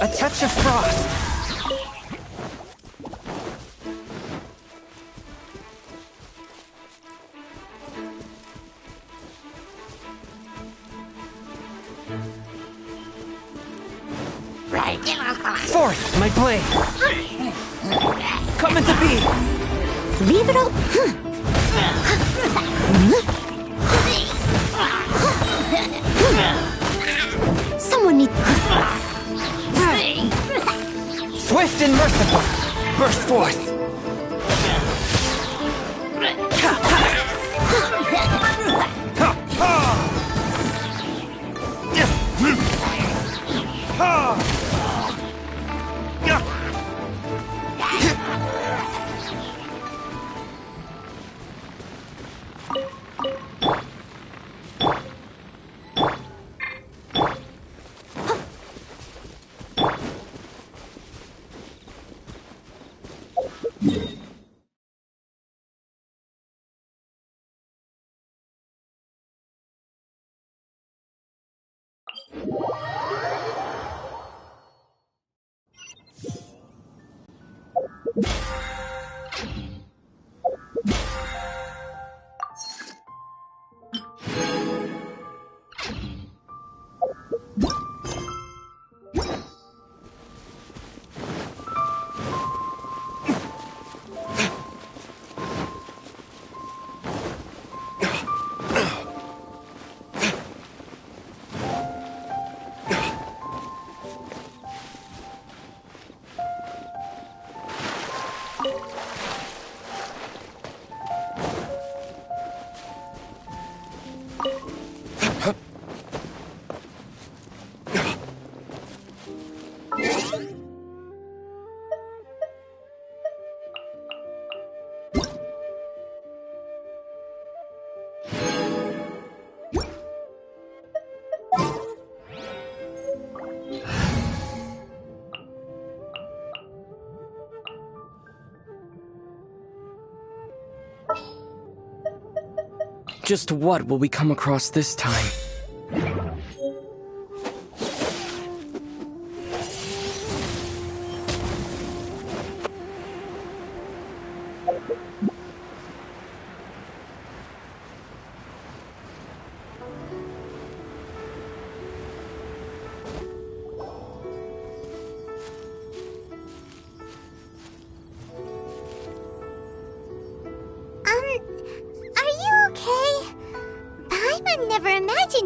A touch of frost. Fourth, my blade. Coming to be. Leave it all. Someone needs. Swift and merciful. Burst forth. Just what will we come across this time?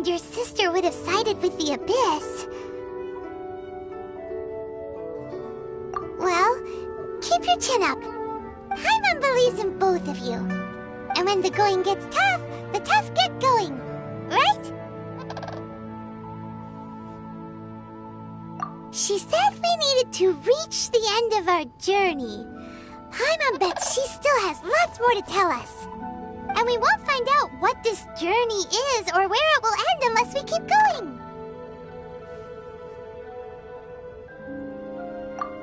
Your sister would have sided with the Abyss. Well, keep your chin up. Paimon believes in both of you. And when the going gets tough, the tough get going. Right? She said we needed to reach the end of our journey. Paimon bets she still has lots more to tell us. And we won't find out what this journey is or where it will end unless we keep going.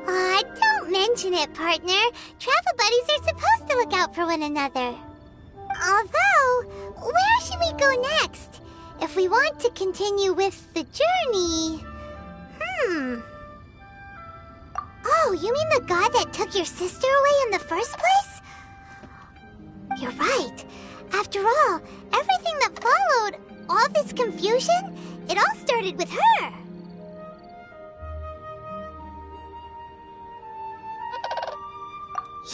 Aw, don't mention it, partner. Travel buddies are supposed to look out for one another. Although, where should we go next? If we want to continue with the journey... Oh, you mean the god that took your sister away in the first place? You're right. After all, everything that followed, all this confusion, it all started with her.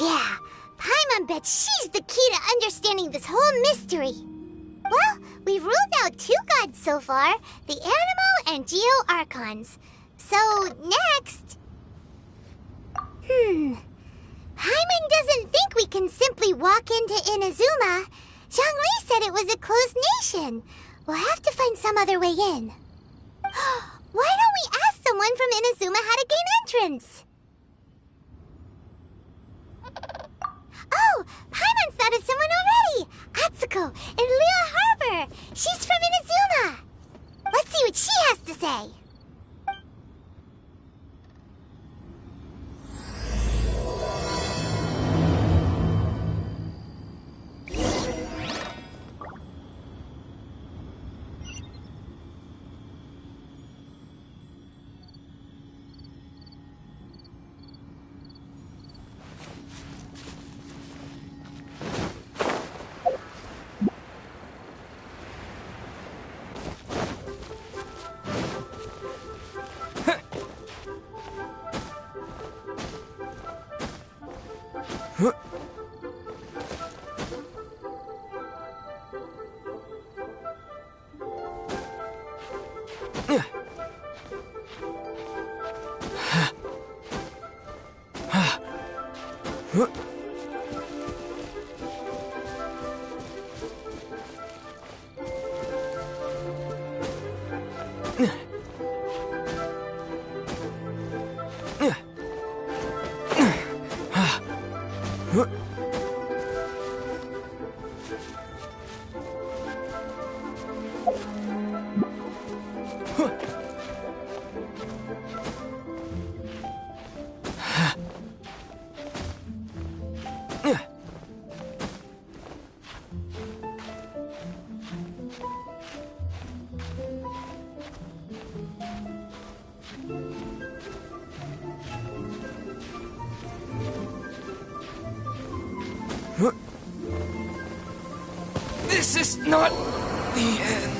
Yeah, Paimon bets she's the key to understanding this whole mystery. Well, we've ruled out two gods so far, the Animo and Geo Archons. So, next... Paimon doesn't think we can simply walk into Inazuma. Zhongli said it was a closed nation. We'll have to find some other way in. Why don't we ask someone from Inazuma how to gain entrance? Oh, Paimon thought of someone already! Atsuko in Liyue Harbor! She's from Inazuma! Let's see what she has to say. This is not the end.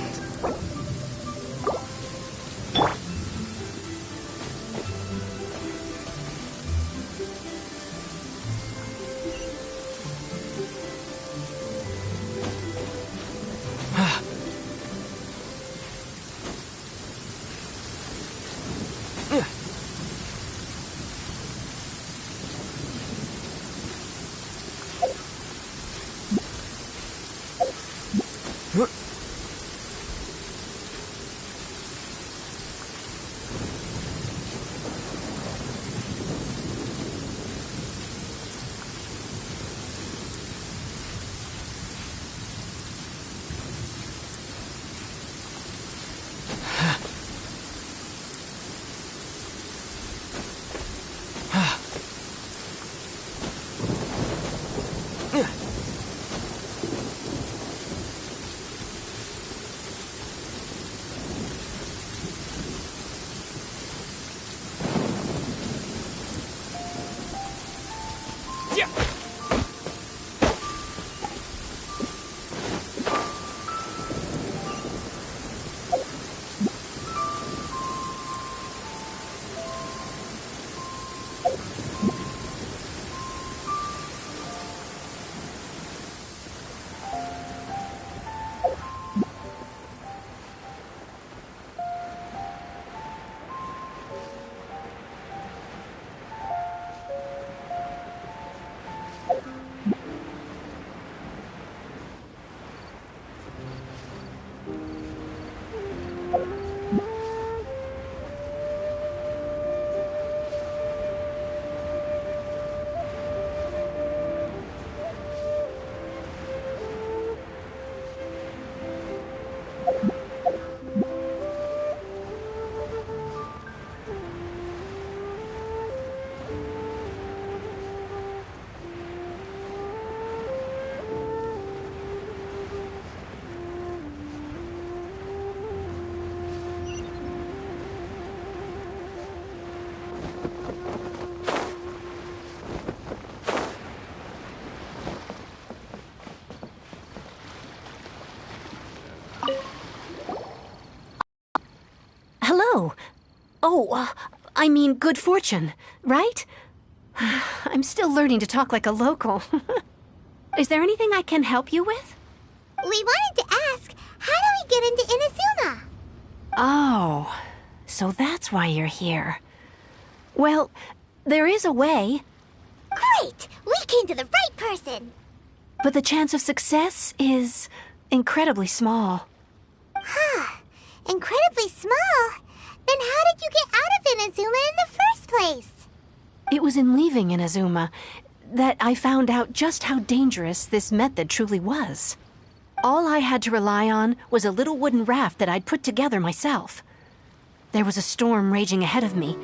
I mean good fortune, right? I'm still learning to talk like a local. Is there anything I can help you with? We wanted to ask, how do we get into Inazuma? Oh, so that's why you're here. Well, there is a way. Great! We came to the right person! But the chance of success is incredibly small. Huh. Incredibly small? Then how did you get out of Inazuma in the first place? It was in leaving Inazuma that I found out just how dangerous this method truly was. All I had to rely on was a little wooden raft that I'd put together myself. There was a storm raging ahead of me,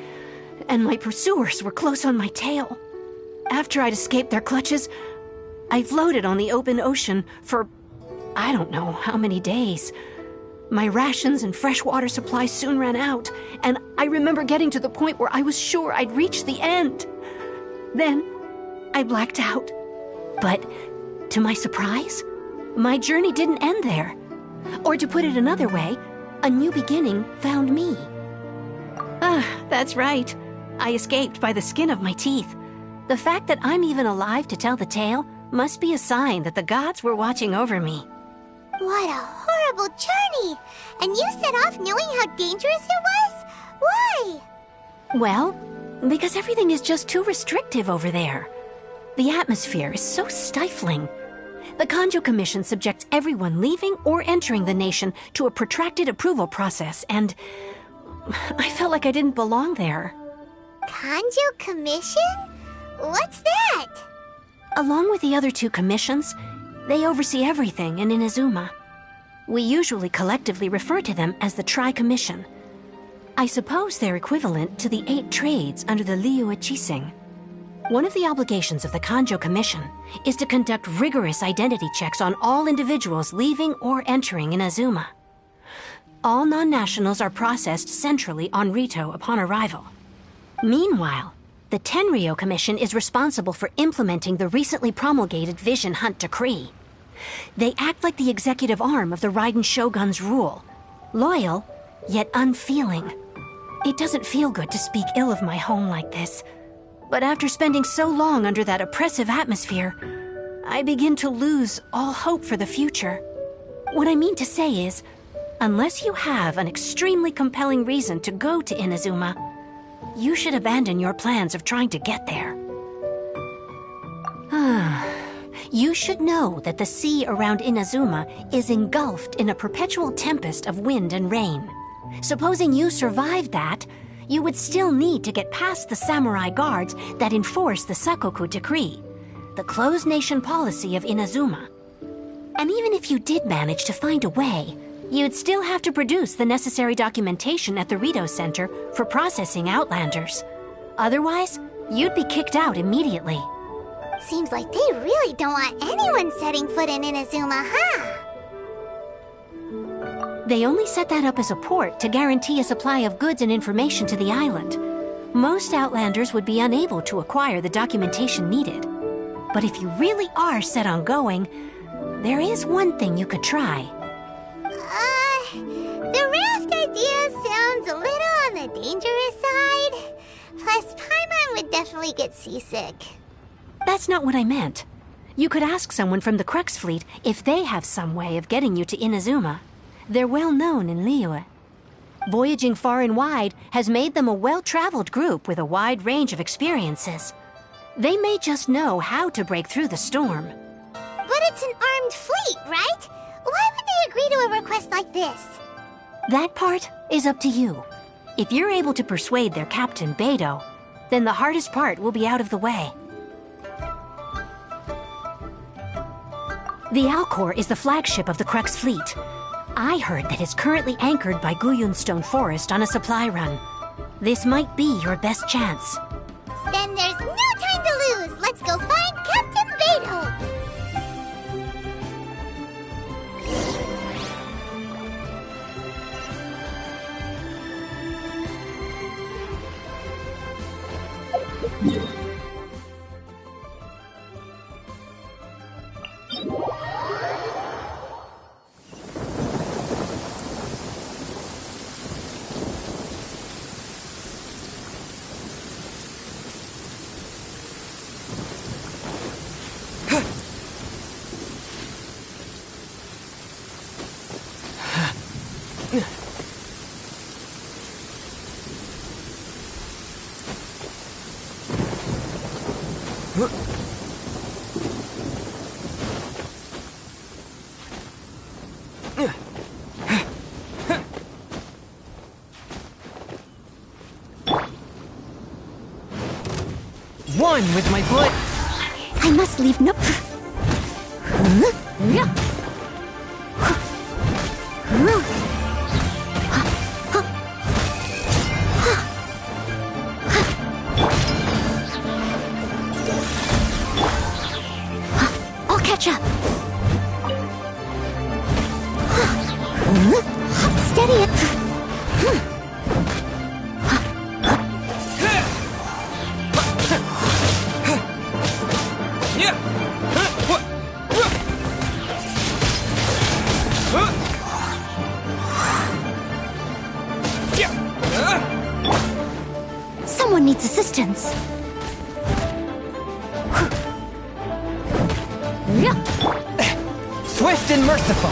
and my pursuers were close on my tail. After I'd escaped their clutches, I floated on the open ocean for I don't know how many days. My rations and fresh water supplies soon ran out, and I remember getting to the point where I was sure I'd reached the end. Then, I blacked out. But, to my surprise, my journey didn't end there. Or to put it another way, a new beginning found me. That's right. I escaped by the skin of my teeth. The fact that I'm even alive to tell the tale must be a sign that the gods were watching over me. What a horrible journey! And you set off knowing how dangerous it was? Why? Well, because everything is just too restrictive over there. The atmosphere is so stifling. The Kanjo Commission subjects everyone leaving or entering the nation to a protracted approval process, and I felt like I didn't belong there. Kanjo Commission? What's that? Along with the other two commissions, they oversee everything in Inazuma. We usually collectively refer to them as the Tri-Commission. I suppose they're equivalent to the 8 trades under the Liyue Qixing. One of the obligations of the Kanjo Commission is to conduct rigorous identity checks on all individuals leaving or entering Inazuma. All non-nationals are processed centrally on Rito upon arrival. Meanwhile, the Tenryo Commission is responsible for implementing the recently promulgated Vision Hunt Decree. They act like the executive arm of the Raiden Shogun's rule, loyal, yet unfeeling. It doesn't feel good to speak ill of my home like this, but after spending so long under that oppressive atmosphere, I begin to lose all hope for the future. What I mean to say is, unless you have an extremely compelling reason to go to Inazuma, you should abandon your plans of trying to get there. You should know that the sea around Inazuma is engulfed in a perpetual tempest of wind and rain. Supposing you survived that, you would still need to get past the samurai guards that enforce the Sakoku Decree, the closed nation policy of Inazuma. And even if you did manage to find a way, you'd still have to produce the necessary documentation at the Rito Center for processing Outlanders. Otherwise, you'd be kicked out immediately. Seems like they really don't want anyone setting foot in Inazuma, huh? They only set that up as a port to guarantee a supply of goods and information to the island. Most Outlanders would be unable to acquire the documentation needed. But if you really are set on going, there is one thing you could try. The raft idea sounds a little on the dangerous side. Plus, Paimon would definitely get seasick. That's not what I meant. You could ask someone from the Crux Fleet if they have some way of getting you to Inazuma. They're well known in Liyue. Voyaging far and wide has made them a well-traveled group with a wide range of experiences. They may just know how to break through the storm. But it's an armed fleet, right? Why would they agree to a request like this? That part is up to you. If you're able to persuade their captain, Beidou, then the hardest part will be out of the way. The Alcor is the flagship of the Crux Fleet. I heard that it's currently anchored by Guyunstone Forest on a supply run. This might be your best chance. Then there's no time to lose. Let's go find Captain Beidou. One with my blood. I must leave no... I'll catch up. Steady it. Someone needs assistance. Swift and merciful.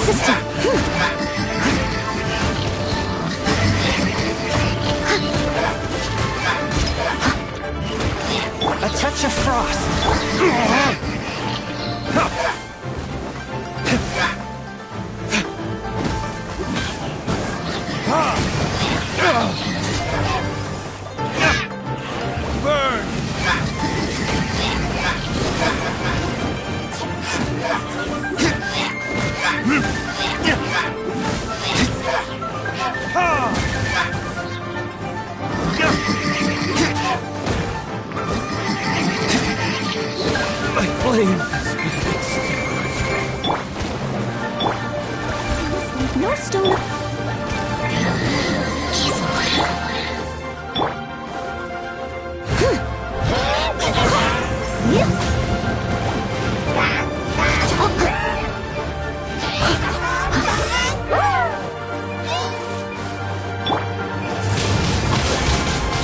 assistance. A touch of frost. Burn! My flame. No stone.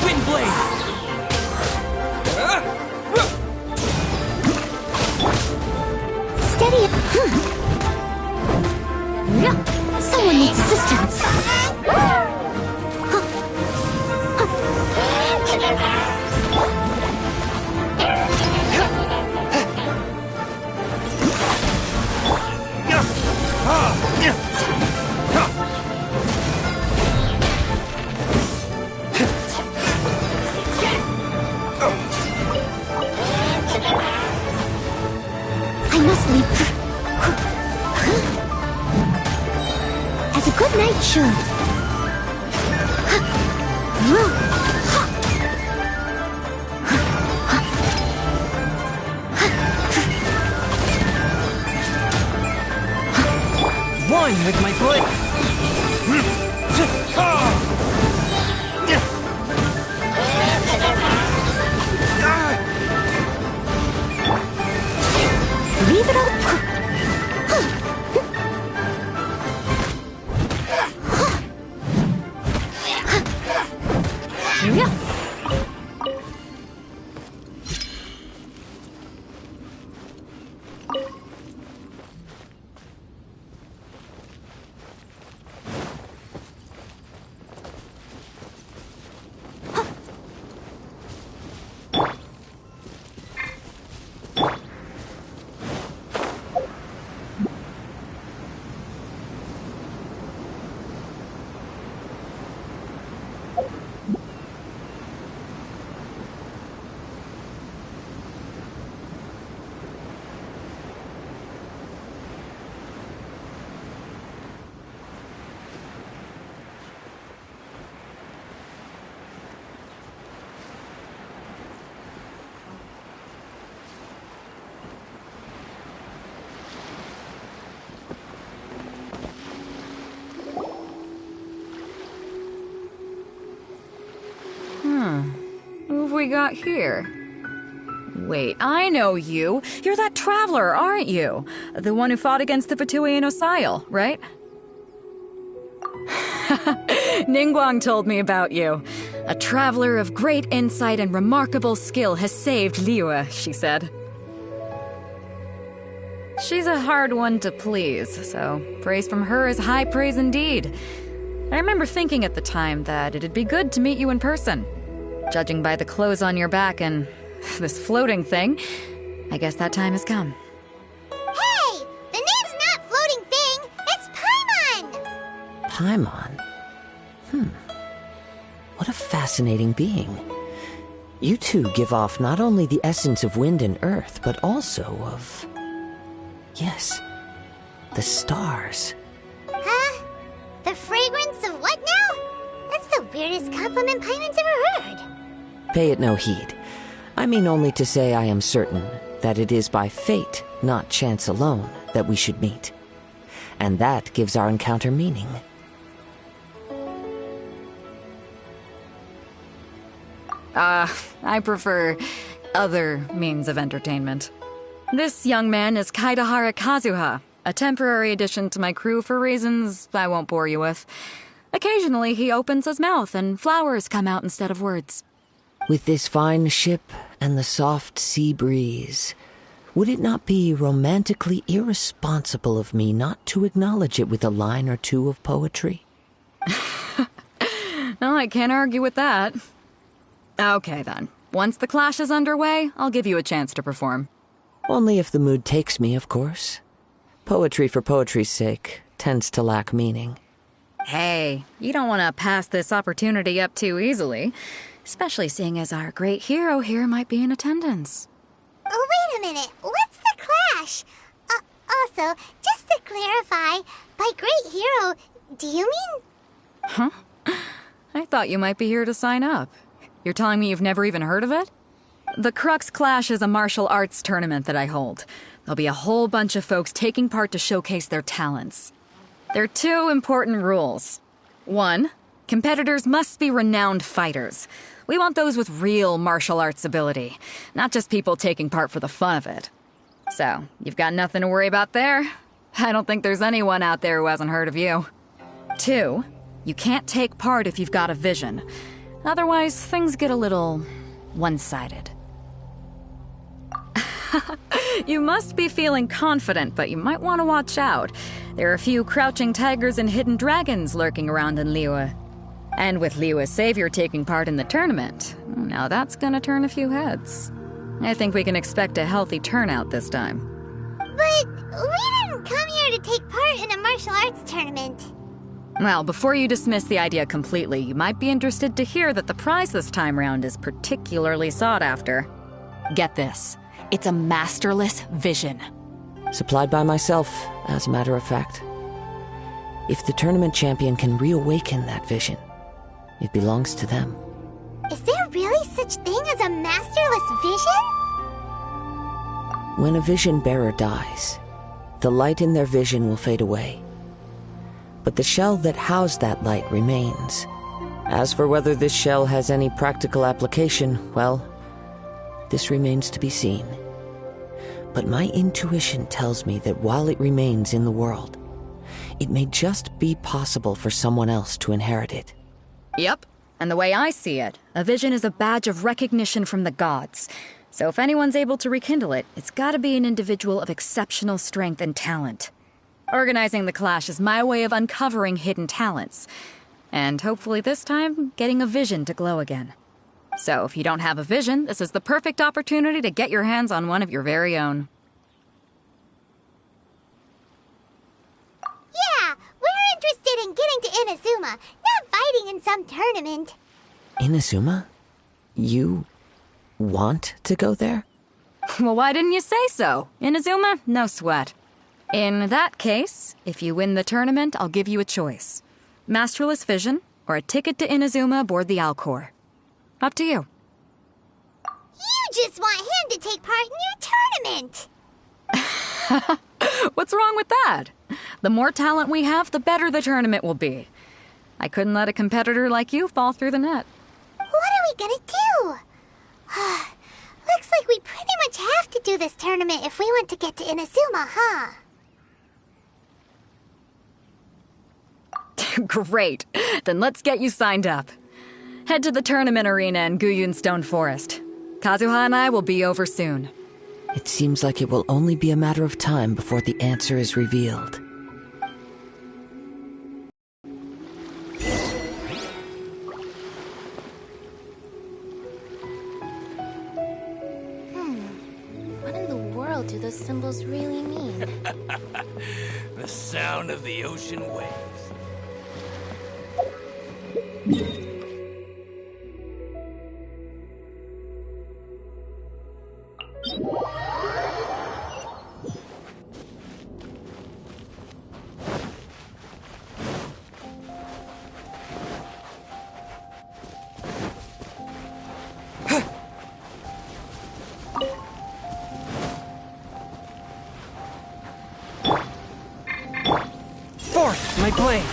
Wind blade. Steady. Someone needs assistance. I must leap. As a good knight should. One with my blade. Leave it up. Who have we got here? Wait, I know you. You're that traveler, aren't you? The one who fought against the Fatuian Osile, right? Ningguang told me about you. A traveler of great insight and remarkable skill has saved Liyue, she said. She's a hard one to please, so praise from her is high praise indeed. I remember thinking at the time that it'd be good to meet you in person. Judging by the clothes on your back and this floating thing, I guess that time has come. Hey! The name's not Floating Thing, it's Paimon! Paimon? What a fascinating being. You two give off not only the essence of wind and earth, but also of... yes, the stars. Huh? The fragrance of what now? That's the weirdest compliment Paimon's ever heard. Pay it no heed. I mean only to say I am certain that it is by fate, not chance alone, that we should meet. And that gives our encounter meaning. I prefer other means of entertainment. This young man is Kaidahara Kazuha, a temporary addition to my crew for reasons I won't bore you with. Occasionally he opens his mouth and flowers come out instead of words. With this fine ship and the soft sea breeze, Would it not be romantically irresponsible of me not to acknowledge it with a line or two of poetry? Well, I can't argue with that. Okay, then. Once the clash is underway, I'll give you a chance to perform. Only if the mood takes me, of course. Poetry for poetry's sake tends to lack meaning. Hey, you don't want to pass this opportunity up too easily, especially seeing as our great hero here might be in attendance. Oh, wait a minute. What's the clash? Also, just to clarify, by great hero, do you mean... Huh? I thought you might be here to sign up. You're telling me you've never even heard of it? The Crux Clash is a martial arts tournament that I hold. There'll be a whole bunch of folks taking part to showcase their talents. There are two important rules. 1, competitors must be renowned fighters. We want those with real martial arts ability, not just people taking part for the fun of it. So, you've got nothing to worry about there. I don't think there's anyone out there who hasn't heard of you. 2, you can't take part if you've got a vision. Otherwise, things get a little one-sided. You must be feeling confident, but you might want to watch out. There are a few crouching tigers and hidden dragons lurking around in Liyue. And with Liyue's savior taking part in the tournament, now that's gonna turn a few heads. I think we can expect a healthy turnout this time. But we didn't come here to take part in a martial arts tournament. Well, before you dismiss the idea completely, you might be interested to hear that the prize this time round is particularly sought after. Get this. It's a masterless vision. Supplied by myself, as a matter of fact. If the tournament champion can reawaken that vision, it belongs to them. Is there really such thing as a masterless vision? When a vision bearer dies, the light in their vision will fade away. But the shell that housed that light remains. As for whether this shell has any practical application, well, this remains to be seen. But my intuition tells me that while it remains in the world, it may just be possible for someone else to inherit it. Yep. And the way I see it, a vision is a badge of recognition from the gods. So if anyone's able to rekindle it, it's gotta be an individual of exceptional strength and talent. Organizing the clash is my way of uncovering hidden talents. And hopefully this time, getting a vision to glow again. So if you don't have a vision, this is the perfect opportunity to get your hands on one of your very own. Yeah, we're interested in getting to Inazuma, not fighting in some tournament. Inazuma? You want to go there? Well, why didn't you say so? Inazuma? No sweat. In that case, if you win the tournament, I'll give you a choice. Masterless Vision, or a ticket to Inazuma aboard the Alcor. Up to you. You just want him to take part in your tournament. What's wrong with that? The more talent we have, the better the tournament will be. I couldn't let a competitor like you fall through the net. What are we gonna do? Looks like we pretty much have to do this tournament if we want to get to Inazuma, huh? Great. Then let's get you signed up. Head to the tournament arena in Guyun Stone Forest. Kazuha and I will be over soon. It seems like it will only be a matter of time before the answer is revealed. What in the world do those symbols really mean? The sound of the ocean waves. Forth, my blade!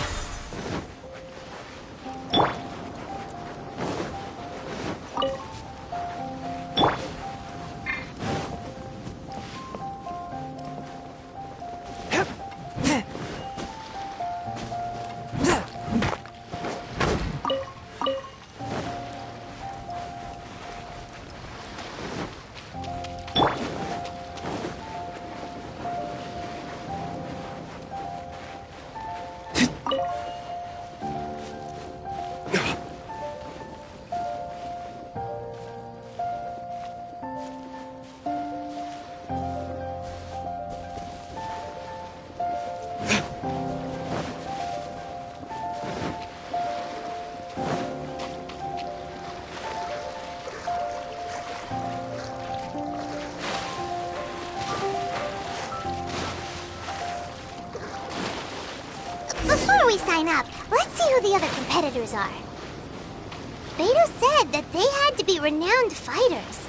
we sign up, let's see who the other competitors are. Beto said that they had to be renowned fighters.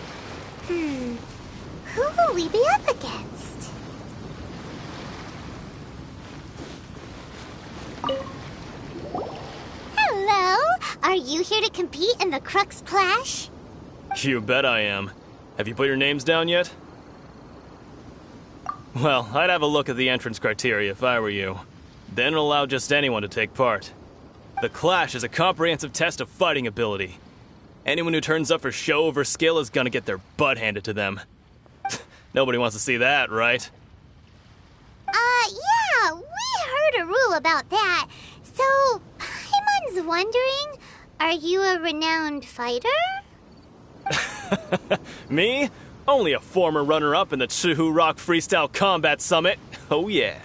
Who will we be up against? Hello? Are you here to compete in the Crux Clash? You bet I am. Have you put your names down yet? Well, I'd have a look at the entrance criteria if I were you. Then allow just anyone to take part. The Clash is a comprehensive test of fighting ability. Anyone who turns up for show over skill is gonna get their butt handed to them. Nobody wants to see that, right? Yeah, we heard a rule about that. So, Paimon's wondering, are you a renowned fighter? Me? Only a former runner-up in the Chihu Rock Freestyle Combat Summit. Oh yeah.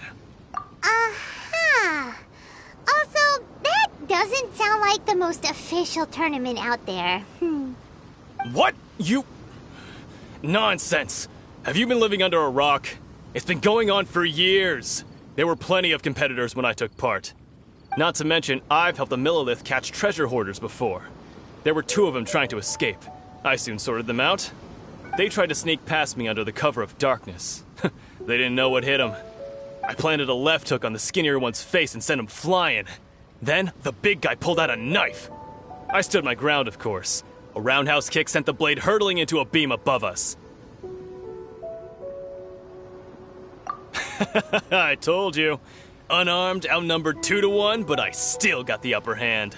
Also, that doesn't sound like the most official tournament out there. What? You... Nonsense. Have you been living under a rock? It's been going on for years. There were plenty of competitors when I took part. Not to mention, I've helped the Millilith catch treasure hoarders before. There were 2 of them trying to escape. I soon sorted them out. They tried to sneak past me under the cover of darkness. They didn't know what hit them. I planted a left hook on the skinnier one's face and sent him flying. Then, the big guy pulled out a knife. I stood my ground, of course. A roundhouse kick sent the blade hurtling into a beam above us. I told you. Unarmed, outnumbered 2 to 1, but I still got the upper hand.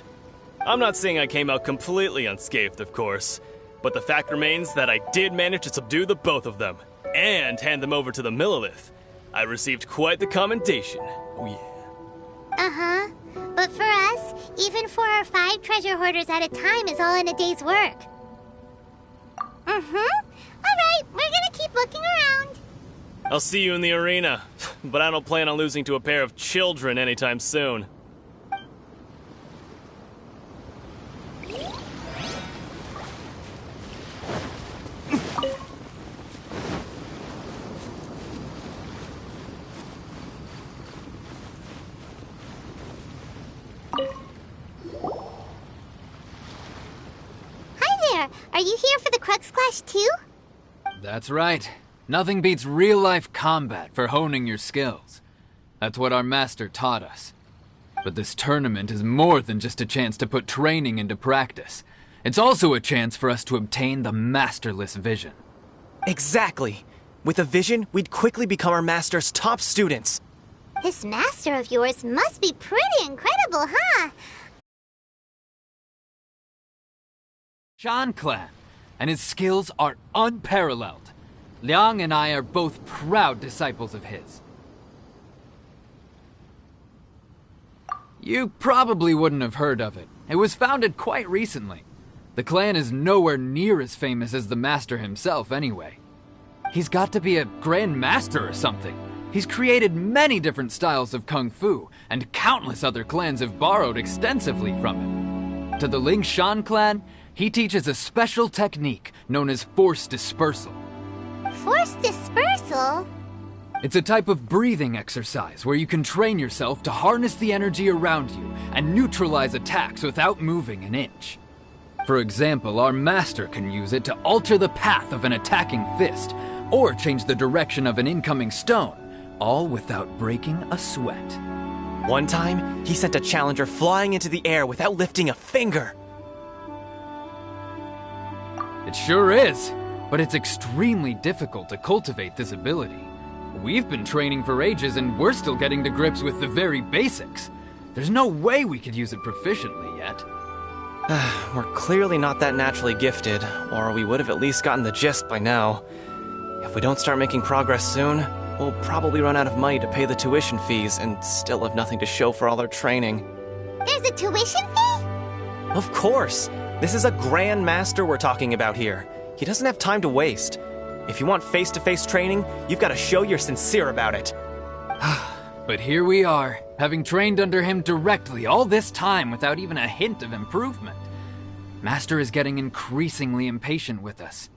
I'm not saying I came out completely unscathed, of course, but the fact remains that I did manage to subdue the both of them, and hand them over to the Millilith. I received quite the commendation. Oh yeah. But for us, even 4 or 5 treasure hoarders at a time is all in a day's work. Alright, we're gonna keep looking around. I'll see you in the arena, but I don't plan on losing to a pair of children anytime soon. Hi there, are you here for the Crux Clash too? That's right. Nothing beats real-life combat for honing your skills. That's what our master taught us. But this tournament is more than just a chance to put training into practice. It's also a chance for us to obtain the masterless vision. Exactly. With a vision, we'd quickly become our master's top students. This master of yours must be pretty incredible, huh? Shan Clan, and his skills are unparalleled. Liang and I are both proud disciples of his. You probably wouldn't have heard of it. It was founded quite recently. The clan is nowhere near as famous as the master himself anyway. He's got to be a grand master or something. He's created many different styles of kung fu, and countless other clans have borrowed extensively from him. To the Ling Shan clan, he teaches a special technique known as force dispersal. Force dispersal? It's a type of breathing exercise where you can train yourself to harness the energy around you and neutralize attacks without moving an inch. For example, our master can use it to alter the path of an attacking fist, or change the direction of an incoming stone, all without breaking a sweat. One time, he sent a challenger flying into the air without lifting a finger. It sure is, but it's extremely difficult to cultivate this ability. We've been training for ages and we're still getting to grips with the very basics. There's no way we could use it proficiently yet. We're clearly not that naturally gifted, or we would have at least gotten the gist by now. If we don't start making progress soon, we'll probably run out of money to pay the tuition fees and still have nothing to show for all our training. There's a tuition fee? Of course! This is a Grand Master we're talking about here. He doesn't have time to waste. If you want face-to-face training, you've got to show you're sincere about it. But here we are, having trained under him directly all this time without even a hint of improvement. Master is getting increasingly impatient with us.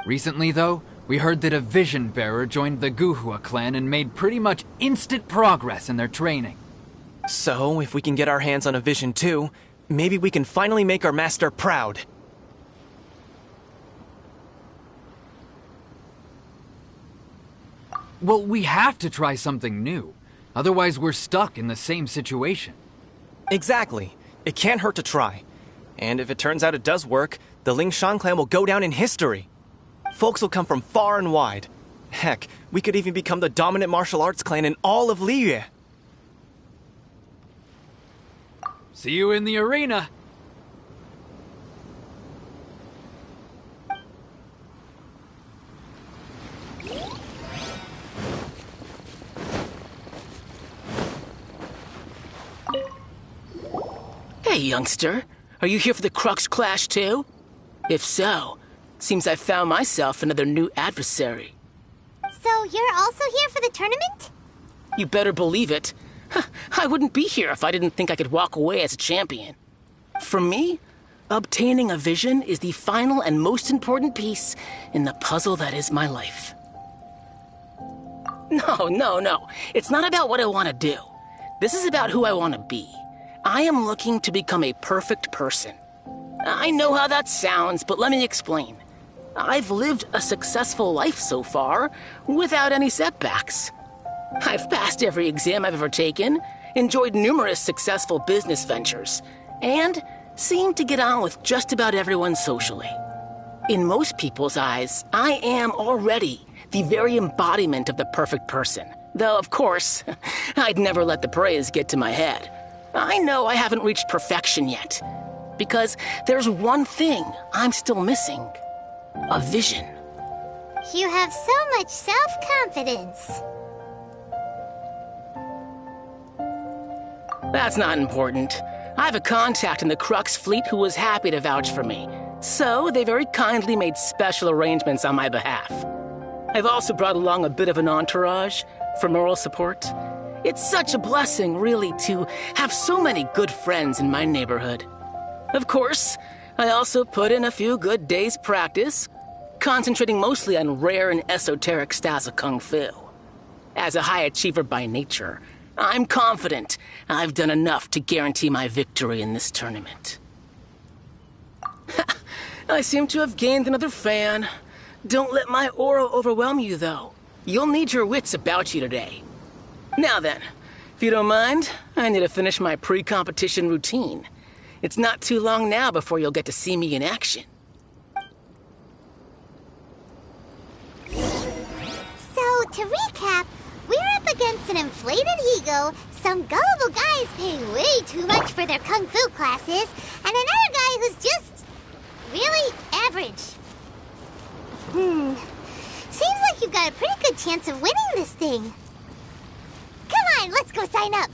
Recently, though, we heard that a vision bearer joined the Guhua clan and made pretty much instant progress in their training. So, if we can get our hands on a vision too, maybe we can finally make our master proud. Well, we have to try something new. Otherwise, we're stuck in the same situation. Exactly. It can't hurt to try. And if it turns out it does work, the Ling Shan clan will go down in history. Folks will come from far and wide. Heck, we could even become the dominant martial arts clan in all of Liyue. See you in the arena. Hey, youngster. Are you here for the Crux Clash too? If so, seems I found myself another new adversary. So you're also here for the tournament? You better believe it. I wouldn't be here if I didn't think I could walk away as a champion. For me, obtaining a vision is the final and most important piece in the puzzle that is my life. No. It's not about what I want to do. This is about who I want to be. I am looking to become a perfect person. I know how that sounds, but let me explain. I've lived a successful life so far, without any setbacks. I've passed every exam I've ever taken, enjoyed numerous successful business ventures, and seemed to get on with just about everyone socially. In most people's eyes, I am already the very embodiment of the perfect person. Though, of course, I'd never let the praise get to my head. I know I haven't reached perfection yet, because there's one thing I'm still missing. A vision. You have so much self-confidence. That's not important. I have a contact in the Crux fleet who was happy to vouch for me, so they very kindly made special arrangements on my behalf. I've also brought along a bit of an entourage for moral support. It's such a blessing, really, to have so many good friends in my neighborhood. Of course, I also put in a few good days' practice, concentrating mostly on rare and esoteric styles of Kung Fu. As a high achiever by nature, I'm confident I've done enough to guarantee my victory in this tournament. I seem to have gained another fan. Don't let my aura overwhelm you, though. You'll need your wits about you today. Now then, if you don't mind, I need to finish my pre-competition routine. It's not too long now before you'll get to see me in action. So, to recap, we're up against an inflated ego, some gullible guys paying way too much for their kung fu classes, and another guy who's just really average. Seems like you've got a pretty good chance of winning this thing. Come on, let's go sign up.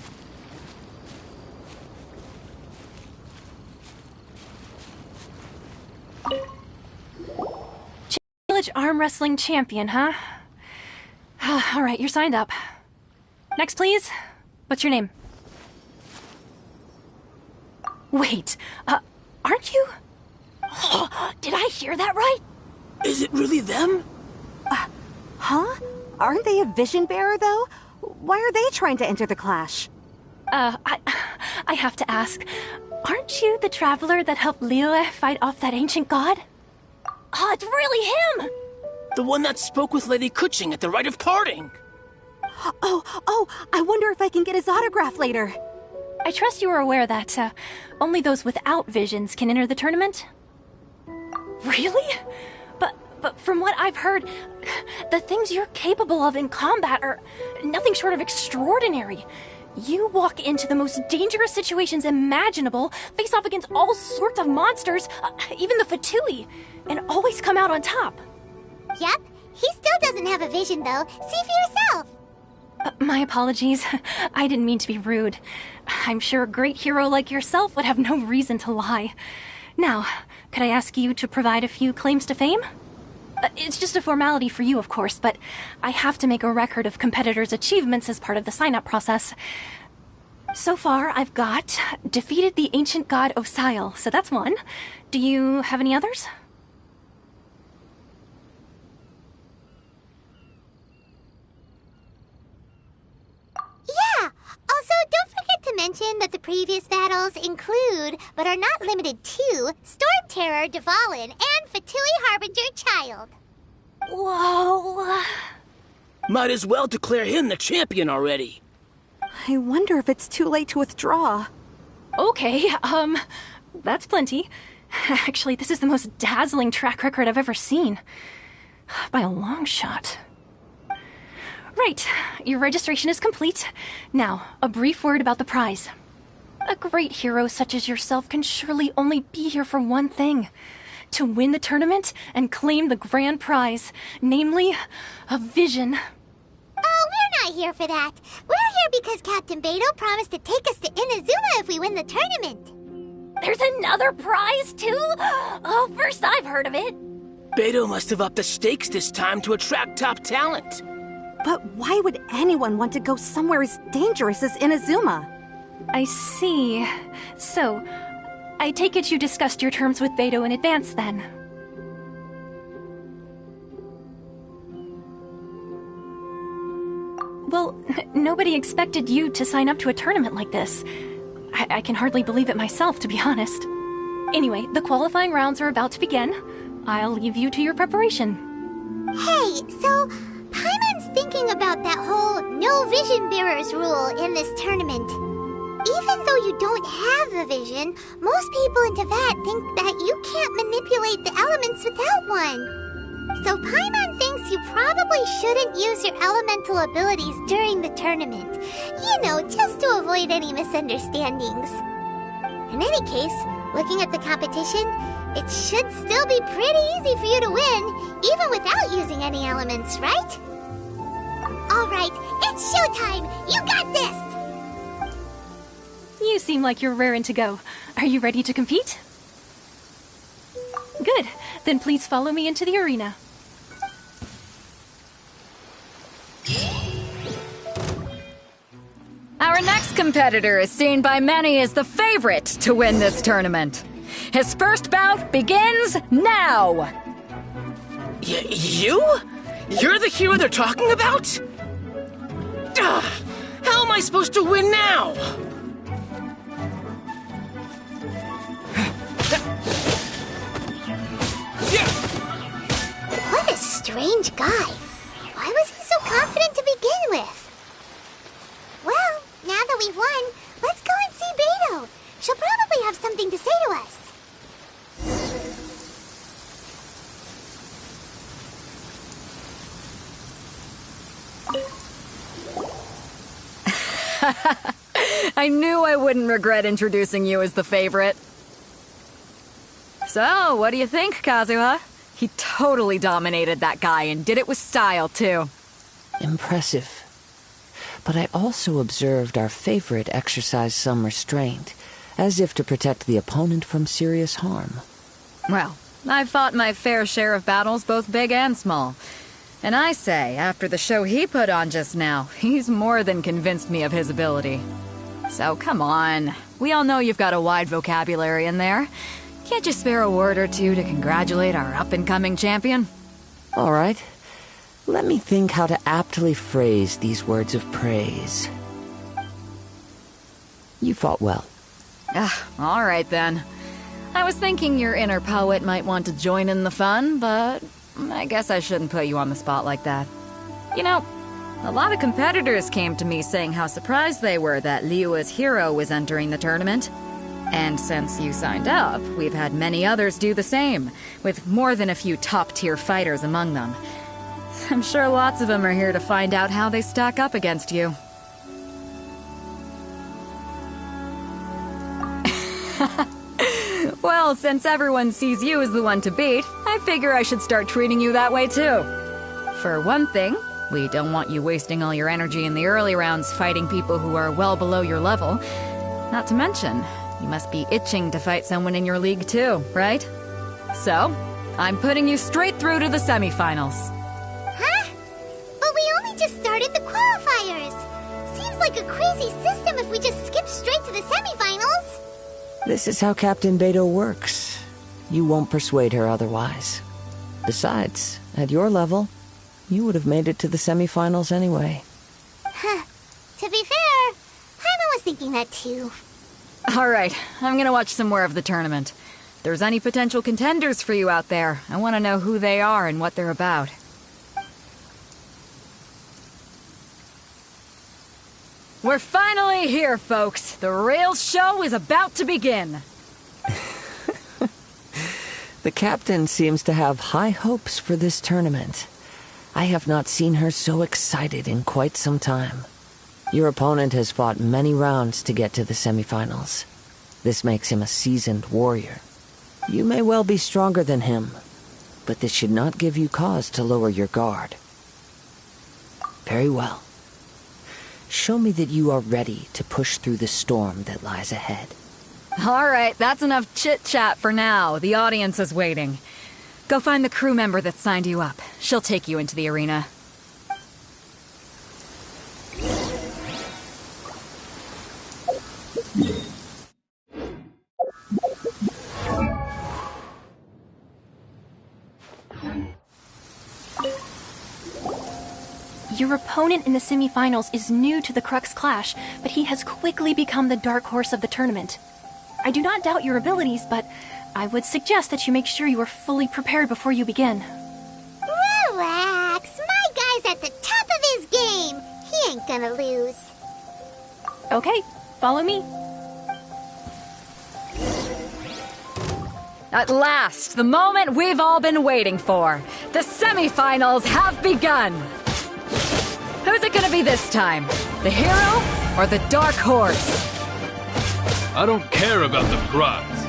Village arm wrestling champion, huh? All right, you're signed up. Next, please. What's your name? Wait, aren't you? Did I hear that right? Is it really them? Huh? Aren't they a vision bearer, though? Why are they trying to enter the clash? I have to ask, aren't you the traveler that helped Liyue fight off that ancient god? Oh, it's really him! The one that spoke with Lady Kuching at the rite of parting. Oh, I wonder if I can get his autograph later. I trust you are aware that, only those without visions can enter the tournament? Really? But from what I've heard, the things you're capable of in combat are nothing short of extraordinary. You walk into the most dangerous situations imaginable, face off against all sorts of monsters, even the Fatui, and always come out on top. Yep, he still doesn't have a vision, though. See for yourself. My apologies. I didn't mean to be rude. I'm sure a great hero like yourself would have no reason to lie. Now, could I ask you to provide a few claims to fame? It's just a formality for you, of course, but I have to make a record of competitors' achievements as part of the sign-up process. So far, I've got defeated the ancient god Osile, so that's one. Do you have any others? Yeah! Also, don't forget to mention that the previous battles include, but are not limited to, Storm Terror, Dvalin, and Fatui Harbinger Child. Whoa. Might as well declare him the champion already. I wonder if it's too late to withdraw. Okay, that's plenty. Actually, this is the most dazzling track record I've ever seen. By a long shot. Right, your registration is complete. Now, a brief word about the prize. A great hero such as yourself can surely only be here for one thing. To win the tournament and claim the grand prize, namely, a vision. Oh, we're not here for that. We're here because Captain Beto promised to take us to Inazuma if we win the tournament. There's another prize, too? Oh, first I've heard of it. Beto must have upped the stakes this time to attract top talent. But why would anyone want to go somewhere as dangerous as Inazuma? I see. So, I take it you discussed your terms with Beto in advance, then? Well, nobody expected you to sign up to a tournament like this. I can hardly believe it myself, to be honest. Anyway, the qualifying rounds are about to begin. I'll leave you to your preparation. Hey, so Paimon's thinking about that whole no vision bearers rule in this tournament. Even though you don't have a vision, most people in Teyvat think that you can't manipulate the elements without one. So Paimon thinks you probably shouldn't use your elemental abilities during the tournament. You know, just to avoid any misunderstandings. In any case, looking at the competition, it should still be pretty easy for you to win, even without using any elements, right? Alright, it's showtime! You got this! You seem like you're raring to go. Are you ready to compete? Good. Then please follow me into the arena. Our next competitor is seen by many as the favorite to win this tournament. His first bout begins now! You? You're the hero they're talking about? Ugh, how am I supposed to win now? What a strange guy. Why was he so confident to begin with? Well, now that we've won, let's go and see Beto. She'll probably have something to say to us. I knew I wouldn't regret introducing you as the favorite. So, what do you think, Kazuha? He totally dominated that guy and did it with style, too. Impressive. But I also observed our favorite exercise some restraint, as if to protect the opponent from serious harm. Well, I've fought my fair share of battles, both big and small. And I say, after the show he put on just now, he's more than convinced me of his ability. So come on. We all know you've got a wide vocabulary in there. Can't you spare a word or two to congratulate our up-and-coming champion? All right. Let me think how to aptly phrase these words of praise. You fought well. All right then. I was thinking your inner poet might want to join in the fun, but I guess I shouldn't put you on the spot like that. You know, a lot of competitors came to me saying how surprised they were that Liyue's hero was entering the tournament. And since you signed up, we've had many others do the same, with more than a few top-tier fighters among them. I'm sure lots of them are here to find out how they stack up against you. Well, since everyone sees you as the one to beat, I figure I should start treating you that way too. For one thing, we don't want you wasting all your energy in the early rounds fighting people who are well below your level. Not to mention, you must be itching to fight someone in your league too, right? So, I'm putting you straight through to the semifinals. Huh? But we only just started the qualifiers. Seems like a crazy system if we just skip straight to the semifinals. This is how Captain Beto works. You won't persuade her otherwise. Besides, at your level, you would have made it to the semifinals anyway. Huh. To be fair, Paimon was thinking that too. Alright, I'm gonna watch some more of the tournament. If there's any potential contenders for you out there, I want to know who they are and what they're about. We're finally here, folks. The rail show is about to begin. The captain seems to have high hopes for this tournament. I have not seen her so excited in quite some time. Your opponent has fought many rounds to get to the semifinals. This makes him a seasoned warrior. You may well be stronger than him, but this should not give you cause to lower your guard. Very well. Show me that you are ready to push through the storm that lies ahead. Alright, that's enough chit-chat for now. The audience is waiting. Go find the crew member that signed you up. She'll take you into the arena. Your opponent in the semifinals is new to the Crux Clash, but he has quickly become the dark horse of the tournament. I do not doubt your abilities, but I would suggest that you make sure you are fully prepared before you begin. Relax. My guy's at the top of his game. He ain't gonna lose. Okay, follow me. At last, the moment we've all been waiting for. The semifinals have begun. Who's it gonna be this time? The hero or the dark horse? I don't care about the prize.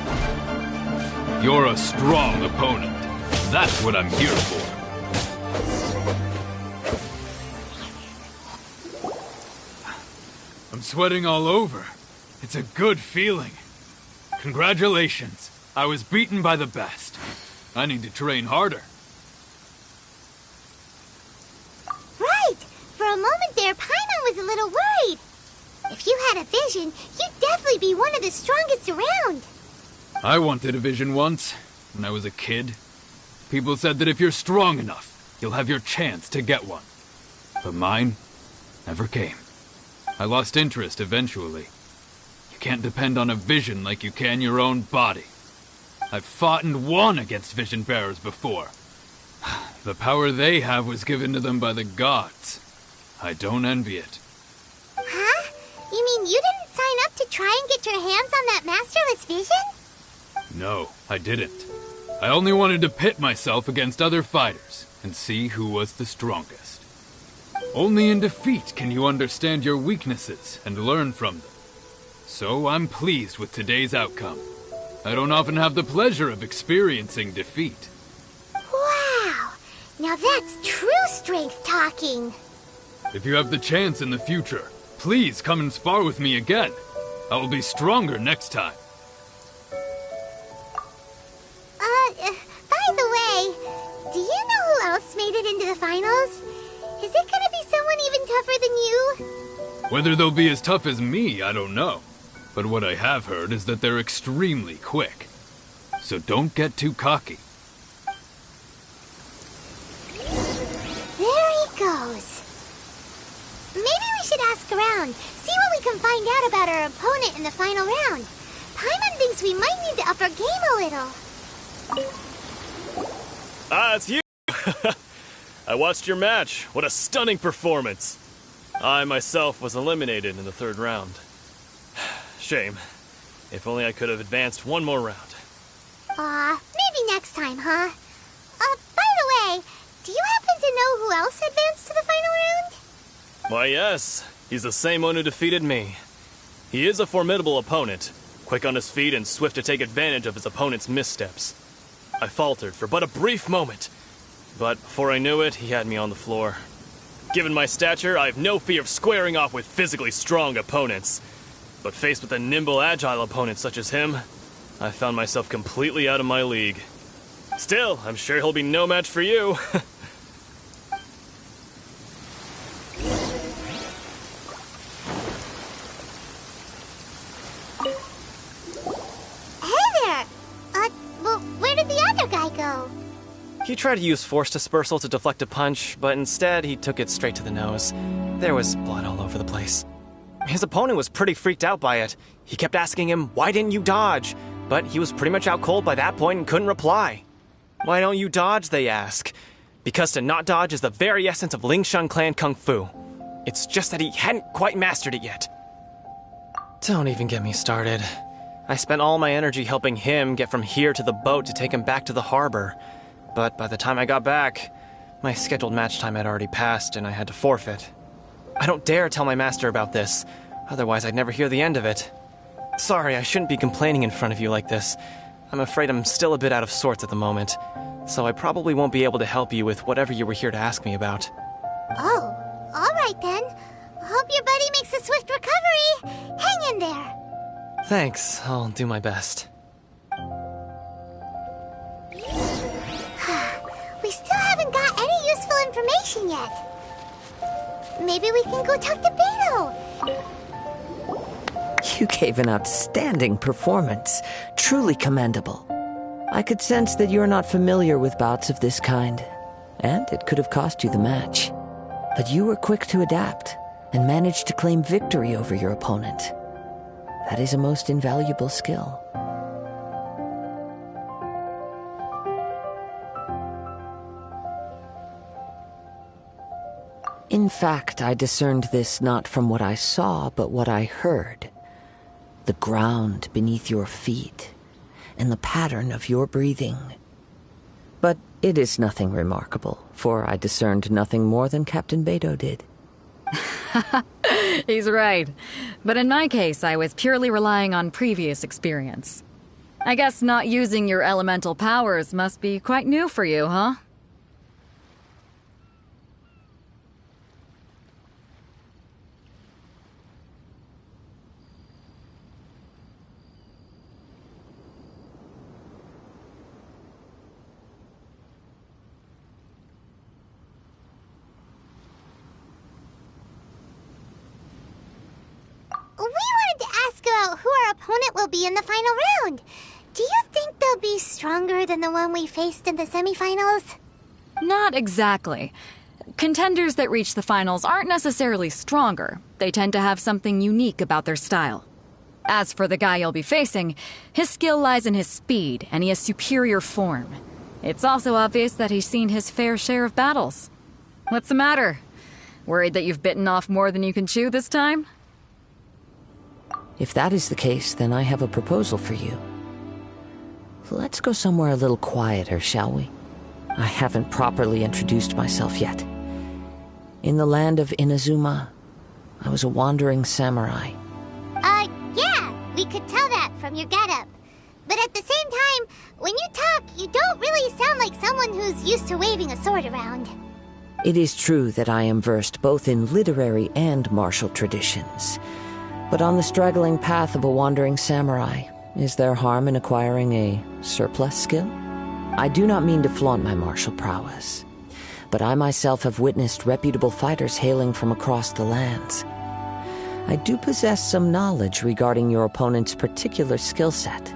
You're a strong opponent. That's what I'm here for. I'm sweating all over. It's a good feeling. Congratulations. I was beaten by the best. I need to train harder. Right! For a moment there, Paimon was a little worried. If you had a vision, you'd definitely be one of the strongest around. I wanted a vision once, when I was a kid. People said that if you're strong enough, you'll have your chance to get one. But mine never came. I lost interest eventually. You can't depend on a vision like you can your own body. I've fought and won against vision bearers before. The power they have was given to them by the gods. I don't envy it. Huh? You mean you didn't sign up to try and get your hands on that masterless vision? No, I didn't. I only wanted to pit myself against other fighters and see who was the strongest. Only in defeat can you understand your weaknesses and learn from them. So I'm pleased with today's outcome. I don't often have the pleasure of experiencing defeat. Wow! Now that's true strength talking. If you have the chance in the future, please come and spar with me again. I will be stronger next time. By the way, do you know who else made it into the finals? Is it gonna be someone even tougher than you? Whether they'll be as tough as me, I don't know. But what I have heard is that they're extremely quick. So don't get too cocky. There he goes. Maybe we should ask around, see what we can find out about our opponent in the final round. Paimon thinks we might need to up our game a little. Ah, it's you! I watched your match. What a stunning performance. I myself was eliminated in the third round. Shame. If only I could have advanced one more round. Maybe next time, huh? By the way, do you happen to know who else advanced to the final round? Why, yes. He's the same one who defeated me. He is a formidable opponent, quick on his feet and swift to take advantage of his opponent's missteps. I faltered for but a brief moment, but before I knew it, he had me on the floor. Given my stature, I have no fear of squaring off with physically strong opponents. But faced with a nimble, agile opponent such as him, I found myself completely out of my league. Still, I'm sure he'll be no match for you. Hey there! Well, where did the other guy go? He tried to use force dispersal to deflect a punch, but instead he took it straight to the nose. There was blood all over the place. His opponent was pretty freaked out by it. He kept asking him, "Why didn't you dodge?" But he was pretty much out cold by that point and couldn't reply. "Why don't you dodge?" they ask. Because to not dodge is the very essence of Lingshan clan kung fu. It's just that he hadn't quite mastered it yet. Don't even get me started. I spent all my energy helping him get from here to the boat to take him back to the harbor. But by the time I got back, my scheduled match time had already passed and I had to forfeit. I don't dare tell my master about this, otherwise I'd never hear the end of it. Sorry, I shouldn't be complaining in front of you like this. I'm afraid I'm still a bit out of sorts at the moment, so I probably won't be able to help you with whatever you were here to ask me about. Oh, alright then. Hope your buddy makes a swift recovery. Hang in there. Thanks, I'll do my best. We still haven't got any useful information yet. Maybe we can go talk to Beto. You gave an outstanding performance. Truly commendable. I could sense that you're not familiar with bouts of this kind, and it could have cost you the match. But you were quick to adapt, and managed to claim victory over your opponent. That is a most invaluable skill. In fact, I discerned this not from what I saw, but what I heard. The ground beneath your feet, and the pattern of your breathing. But it is nothing remarkable, for I discerned nothing more than Captain Beto did. He's right. But in my case, I was purely relying on previous experience. I guess not using your elemental powers must be quite new for you, huh? We wanted to ask about who our opponent will be in the final round. Do you think they'll be stronger than the one we faced in the semifinals? Not exactly. Contenders that reach the finals aren't necessarily stronger. They tend to have something unique about their style. As for the guy you'll be facing, his skill lies in his speed, and he has superior form. It's also obvious that he's seen his fair share of battles. What's the matter? Worried that you've bitten off more than you can chew this time? If that is the case, then I have a proposal for you. Let's go somewhere a little quieter, shall we? I haven't properly introduced myself yet. In the land of Inazuma, I was a wandering samurai. Yeah, we could tell that from your getup. But at the same time, when you talk, you don't really sound like someone who's used to waving a sword around. It is true that I am versed both in literary and martial traditions. But on the straggling path of a wandering samurai, is there harm in acquiring a surplus skill? I do not mean to flaunt my martial prowess, but I myself have witnessed reputable fighters hailing from across the lands. I do possess some knowledge regarding your opponent's particular skill set.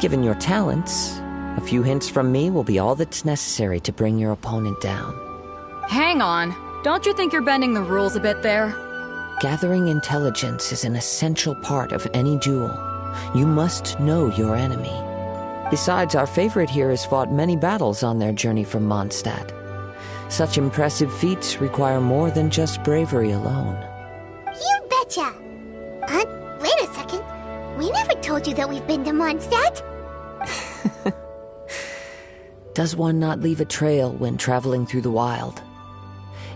Given your talents, a few hints from me will be all that's necessary to bring your opponent down. Hang on. Don't you think you're bending the rules a bit there? Gathering intelligence is an essential part of any duel. You must know your enemy. Besides, our favorite here has fought many battles on their journey from Mondstadt. Such impressive feats require more than just bravery alone. You betcha! Wait a second. We never told you that we've been to Mondstadt. Does one not leave a trail when traveling through the wild?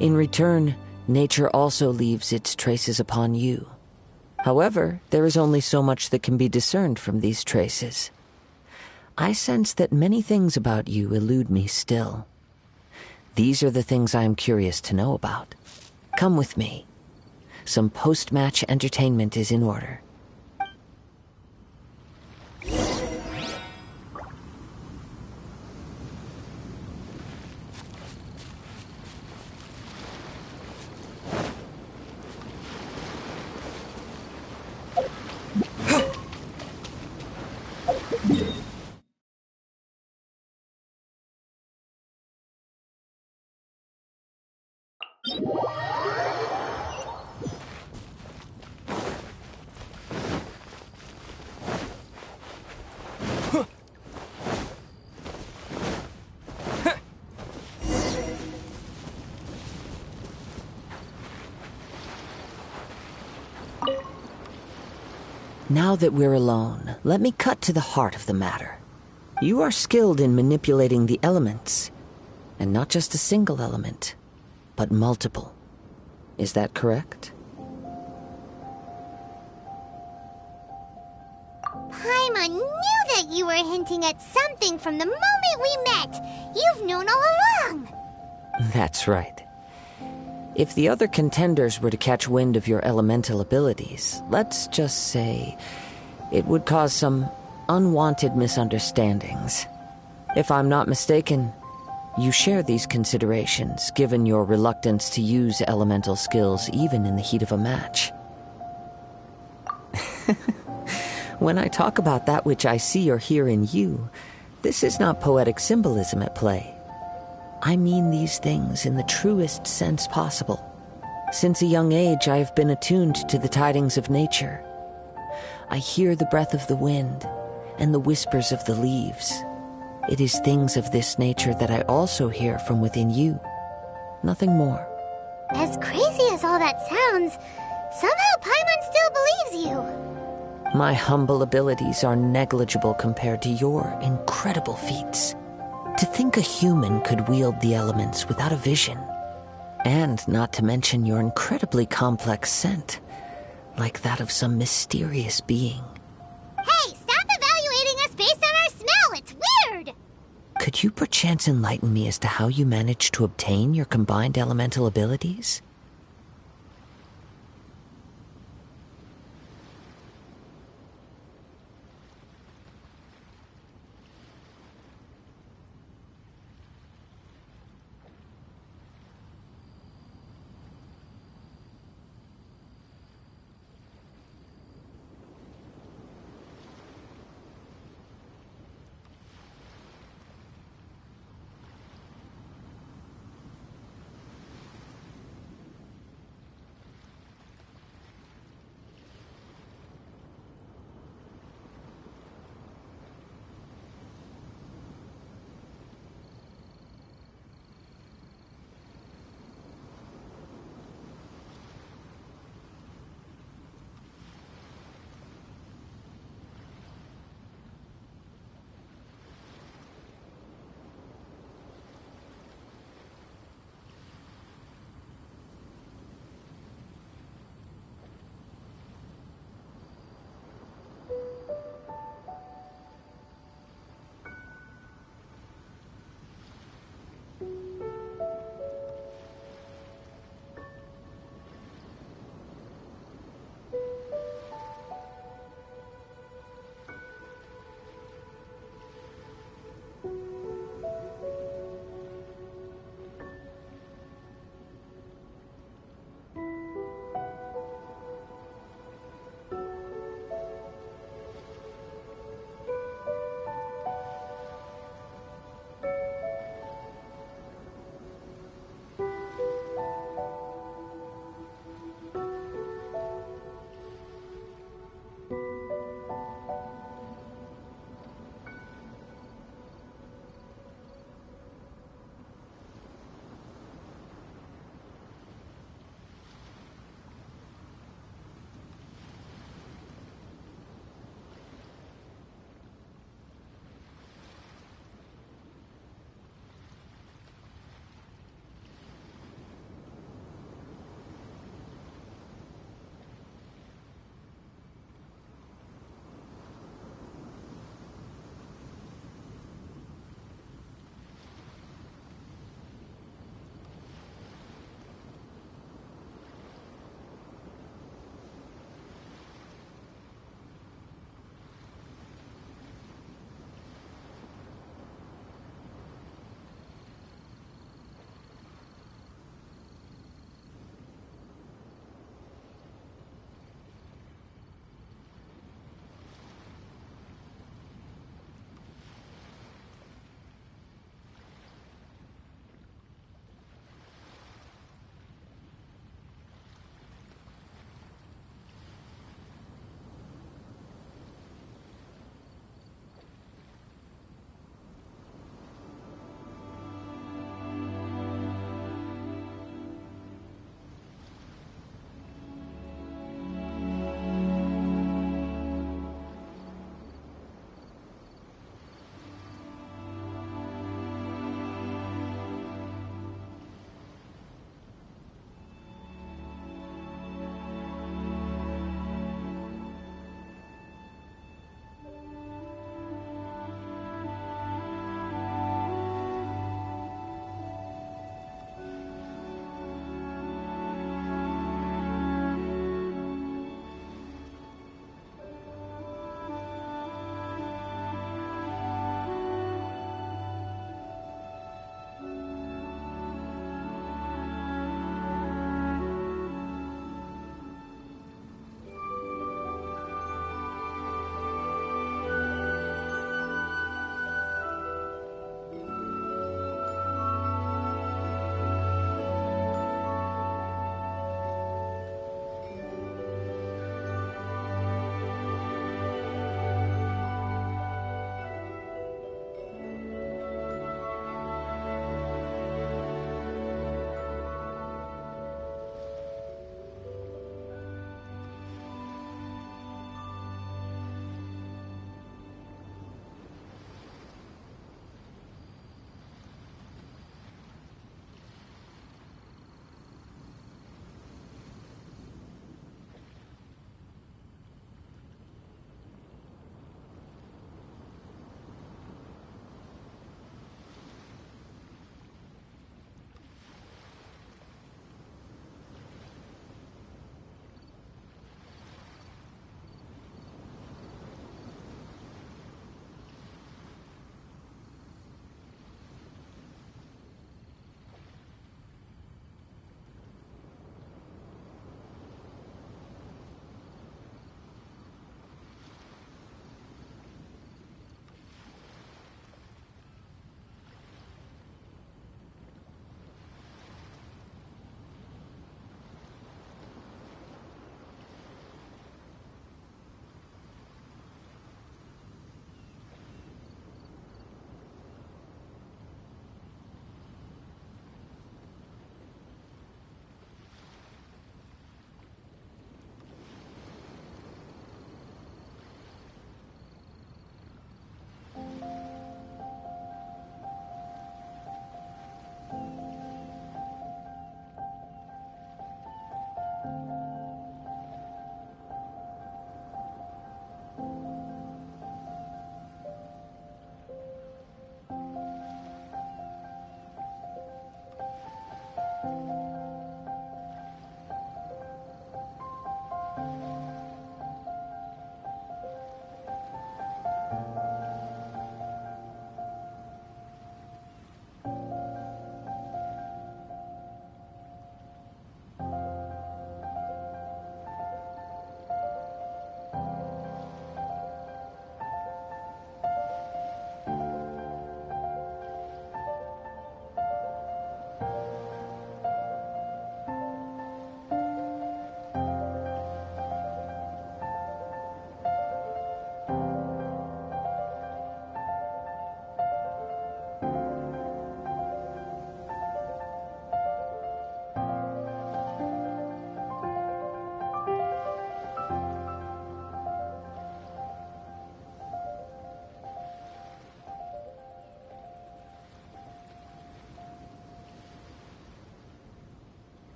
In return, nature also leaves its traces upon you. However, there is only so much that can be discerned from these traces. I sense that many things about you elude me still. These are the things I am curious to know about. Come with me. Some post-match entertainment is in order. Now that we're alone, let me cut to the heart of the matter. You are skilled in manipulating the elements, and not just a single element, but multiple. Is that correct? Paimon knew that you were hinting at something from the moment we met. You've known all along. That's right. If the other contenders were to catch wind of your elemental abilities, let's just say it would cause some unwanted misunderstandings. If I'm not mistaken, you share these considerations, given your reluctance to use elemental skills even in the heat of a match. When I talk about that which I see or hear in you, this is not poetic symbolism at play. I mean these things in the truest sense possible. Since a young age, I have been attuned to the tidings of nature. I hear the breath of the wind and the whispers of the leaves. It is things of this nature that I also hear from within you. Nothing more. As crazy as all that sounds, somehow Paimon still believes you. My humble abilities are negligible compared to your incredible feats. To think a human could wield the elements without a vision. And not to mention your incredibly complex scent, like that of some mysterious being. Hey, stop evaluating us based on our smell! It's weird! Could you perchance enlighten me as to how you managed to obtain your combined elemental abilities?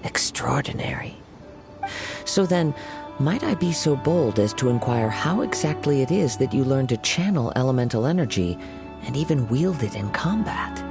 Extraordinary. So then, might I be so bold as to inquire how exactly it is that you learn to channel elemental energy and even wield it in combat?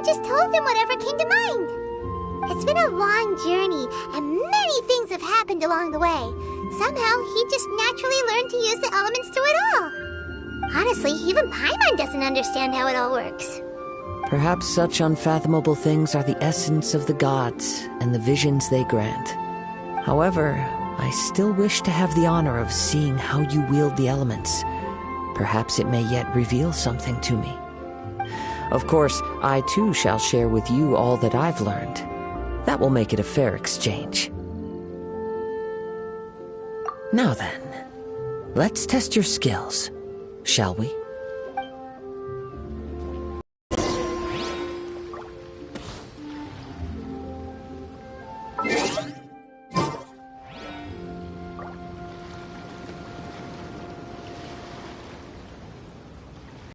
just told him whatever came to mind. It's been a long journey, and many things have happened along the way. Somehow, he just naturally learned to use the elements through it all. Honestly, even Paimon doesn't understand how it all works. Perhaps such unfathomable things are the essence of the gods and the visions they grant. However, I still wish to have the honor of seeing how you wield the elements. Perhaps it may yet reveal something to me. Of course, I too shall share with you all that I've learned. That will make it a fair exchange. Now then, let's test your skills, shall we?